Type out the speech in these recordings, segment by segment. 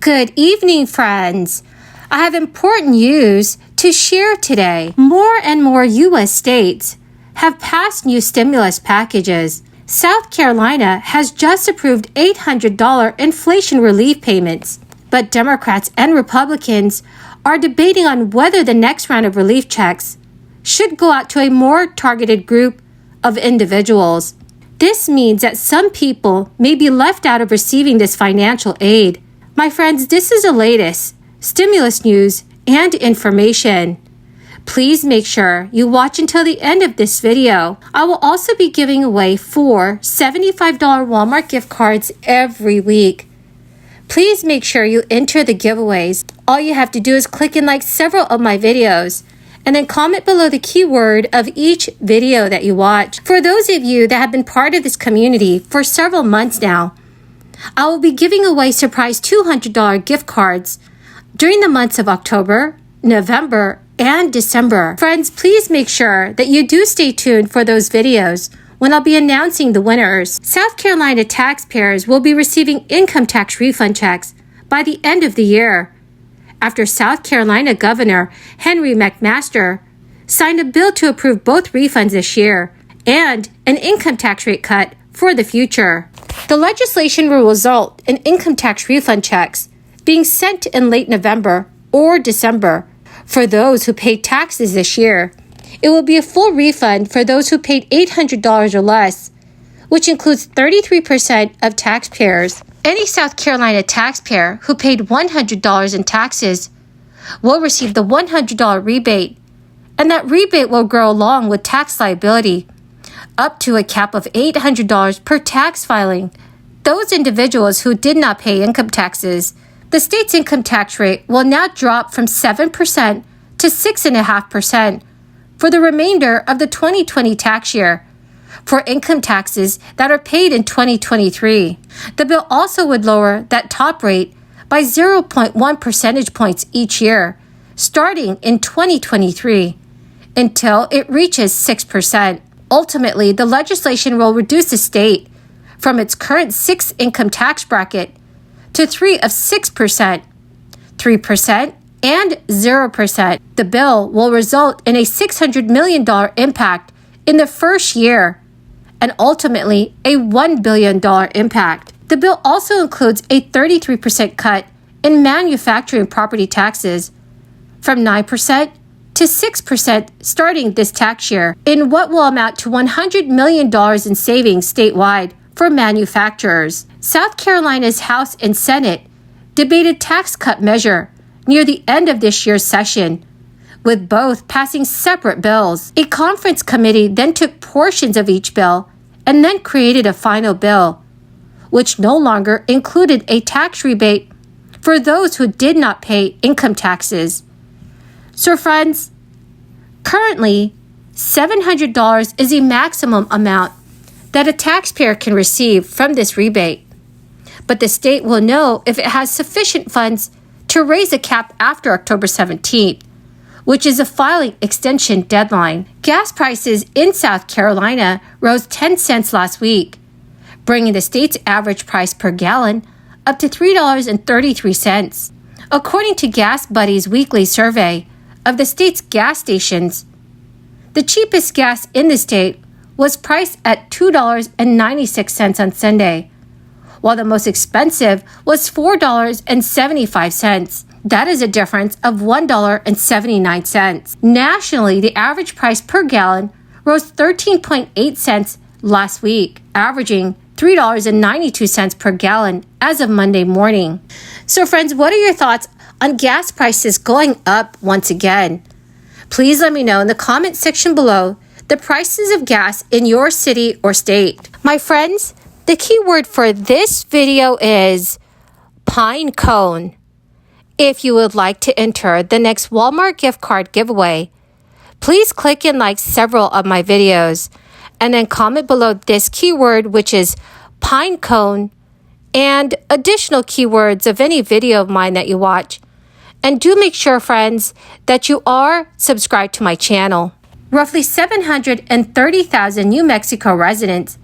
Good evening, friends. I have important news to share today. More and more U.S. states have passed new stimulus packages. South Carolina has just approved $800 inflation relief payments, but Democrats and Republicans are debating on whether the next round of relief checks should go out to a more targeted group of individuals. This means that some people may be left out of receiving this financial aid. My friends, this is the latest stimulus news and information. Please make sure you watch until the end of this video. I will also be giving away 4 $75 Walmart gift cards every week. Please make sure you enter the giveaways. All you have to do is click and like several of my videos, and then comment below the keyword of each video that you watch. For those of you that have been part of this community for several months now, I will be giving away surprise $200 gift cards during the months of October, November, and December. Friends, please make sure that you do stay tuned for those videos when I'll be announcing the winners. South Carolina taxpayers will be receiving income tax refund checks by the end of the year, after South Carolina Governor Henry McMaster signed a bill to approve both refunds this year and an income tax rate cut for the future. The legislation will result in income tax refund checks being sent in late November or December for those who paid taxes this year. It will be a full refund for those who paid $800 or less, which includes 33% of taxpayers. Any South Carolina taxpayer who paid $100 in taxes will receive the $100 rebate, and that rebate will grow along with tax liability up to a cap of $800 per tax filing. Those individuals who did not pay income taxes, the state's income tax rate will now drop from 7% to 6.5% for the remainder of the 2020 tax year for income taxes that are paid in 2023. The bill also would lower that top rate by 0.1 percentage points each year, starting in 2023, until it reaches 6%. Ultimately, the legislation will reduce the state from its current 6 income tax bracket to 3 of 6%, 3%, and 0%. The bill will result in a $600 million impact in the first year and ultimately a $1 billion impact. The bill also includes a 33% cut in manufacturing property taxes from 9% to 6% starting this tax year, in what will amount to $100 million in savings statewide for manufacturers. South Carolina's House and Senate debated tax cut measure near the end of this year's session, with both passing separate bills. A conference committee then took portions of each bill and then created a final bill, which no longer included a tax rebate for those who did not pay income taxes. So friends, currently, $700 is the maximum amount that a taxpayer can receive from this rebate, but the state will know if it has sufficient funds to raise the cap after October 17th, which is a filing extension deadline. Gas prices in South Carolina rose 10 cents last week, bringing the state's average price per gallon up to $3.33. According to Gas Buddy's weekly survey of the state's gas stations, the cheapest gas in the state was priced at $2.96 on Sunday, while the most expensive was $4.75. That is a difference of $1.79. Nationally, the average price per gallon rose 13.8 cents last week, averaging $3.92 per gallon as of Monday morning. So friends, what are your thoughts on gas prices going up once again? Please let me know in the comment section below the prices of gas in your city or state. My friends, the key word for this video is pine cone. If you would like to enter the next Walmart gift card giveaway, please click and like several of my videos and then comment below this keyword, which is pine cone, and additional keywords of any video of mine that you watch. And do make sure, friends, that you are subscribed to my channel. Roughly 730,000 New Mexico residents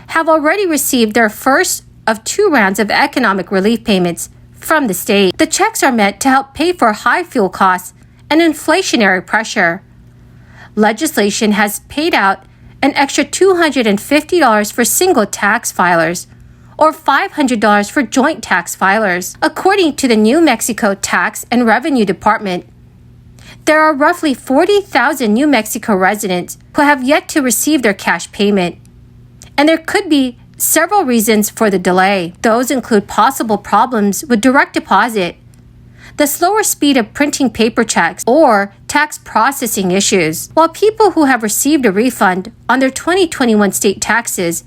have already received their first of 2 rounds of economic relief payments from the state. The checks are meant to help pay for high fuel costs and inflationary pressure. Legislation has paid out an extra $250 for single tax filers, or $500 for joint tax filers. According to the New Mexico Tax and Revenue Department, there are roughly 40,000 New Mexico residents who have yet to receive their cash payment, and there could be several reasons for the delay. Those include possible problems with direct deposit, the slower speed of printing paper checks, or tax processing issues. While people who have received a refund on their 2021 state taxes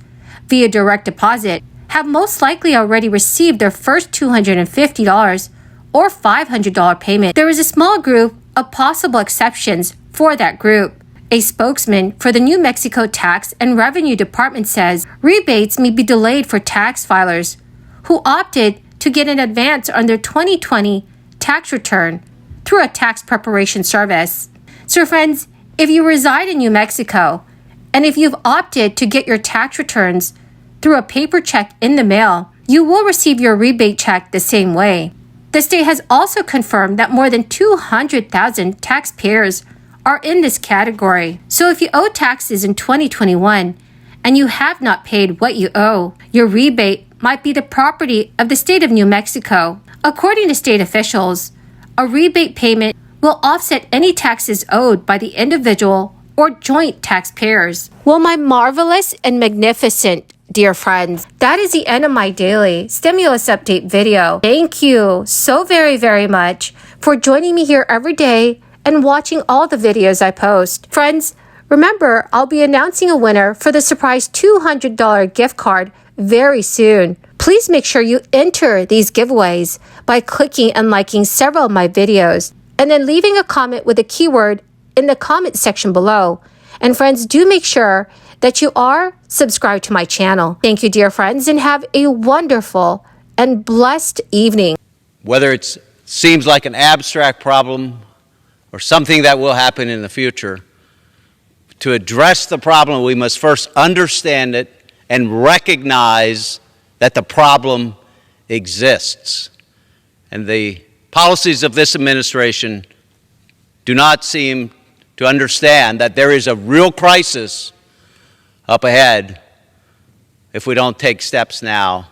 via direct deposit have most likely already received their first $250 or $500 payment, there is a small group of possible exceptions for that group. A spokesman for the New Mexico Tax and Revenue Department says rebates may be delayed for tax filers who opted to get an advance on their 2020 tax return through a tax preparation service. So friends, if you reside in New Mexico and if you've opted to get your tax returns through a paper check in the mail, you will receive your rebate check the same way. The state has also confirmed that more than 200,000 taxpayers are in this category. So if you owe taxes in 2021 and you have not paid what you owe, your rebate might be the property of the state of New Mexico. According to state officials, a rebate payment will offset any taxes owed by the individual or joint taxpayers. Well, my marvelous and magnificent dear friends, that is the end of my daily stimulus update video. Thank you so very, very much for joining me here every day and watching all the videos I post. Friends, remember, I'll be announcing a winner for the surprise $200 gift card very soon. Please make sure you enter these giveaways by clicking and liking several of my videos and then leaving a comment with a keyword in the comment section below. And friends, do make sure that you are subscribed to my channel. Thank you, dear friends, and have a wonderful and blessed evening. Whether it seems like an abstract problem or something that will happen in the future, to address the problem, we must first understand it and recognize that the problem exists. And the policies of this administration do not seem to understand that there is a real crisis up ahead if we don't take steps now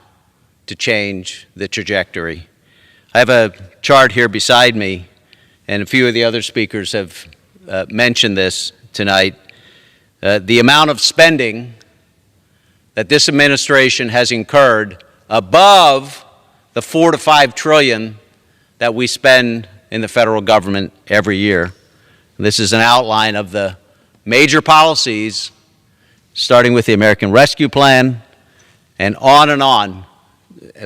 to change the trajectory. I have a chart here beside me, and a few of the other speakers have mentioned this tonight. The amount of spending that this administration has incurred above the $4 to $5 trillion that we spend in the federal government every year. This is an outline of the major policies, starting with the American Rescue Plan and on,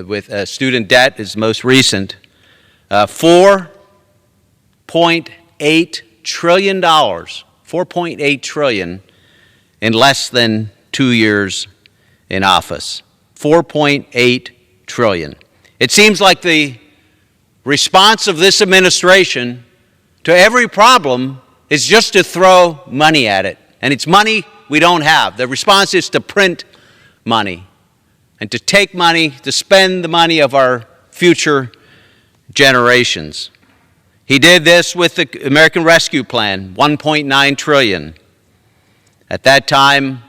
with student debt is most recent. $4.8 trillion, $4.8 trillion in less than 2 years in office. $4.8 trillion. It seems like the response of this administration to every problem is just to throw money at it. And it's money we don't have. The response is to print money and to take money, to spend the money of our future generations. He did this with the American Rescue Plan, $1.9 trillion. At that time,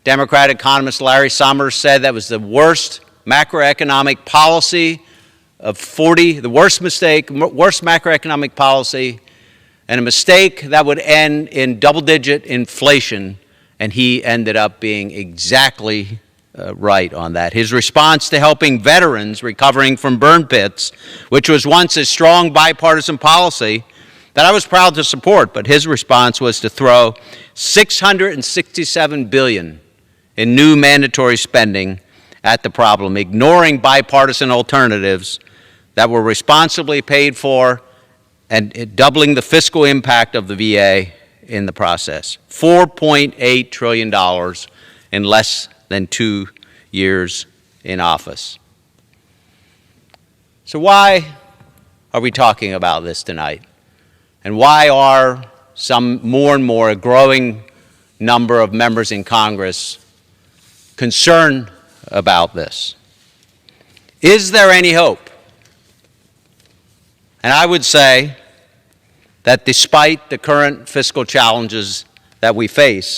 Democrat economist Larry Summers said that was the worst macroeconomic policy of 40, the worst macroeconomic policy, and a mistake that would end in double-digit inflation, and he ended up being exactly right on that. His response to helping veterans recovering from burn pits, which was once a strong bipartisan policy that I was proud to support, but his response was to throw $667 billion in new mandatory spending at the problem, ignoring bipartisan alternatives that were responsibly paid for and doubling the fiscal impact of the VA in the process. $4.8 trillion in less than 2 years in office. So why are we talking about this tonight? And why are some more and more, a growing number of members in Congress concerned about this? Is there any hope? And I would say that despite the current fiscal challenges that we face,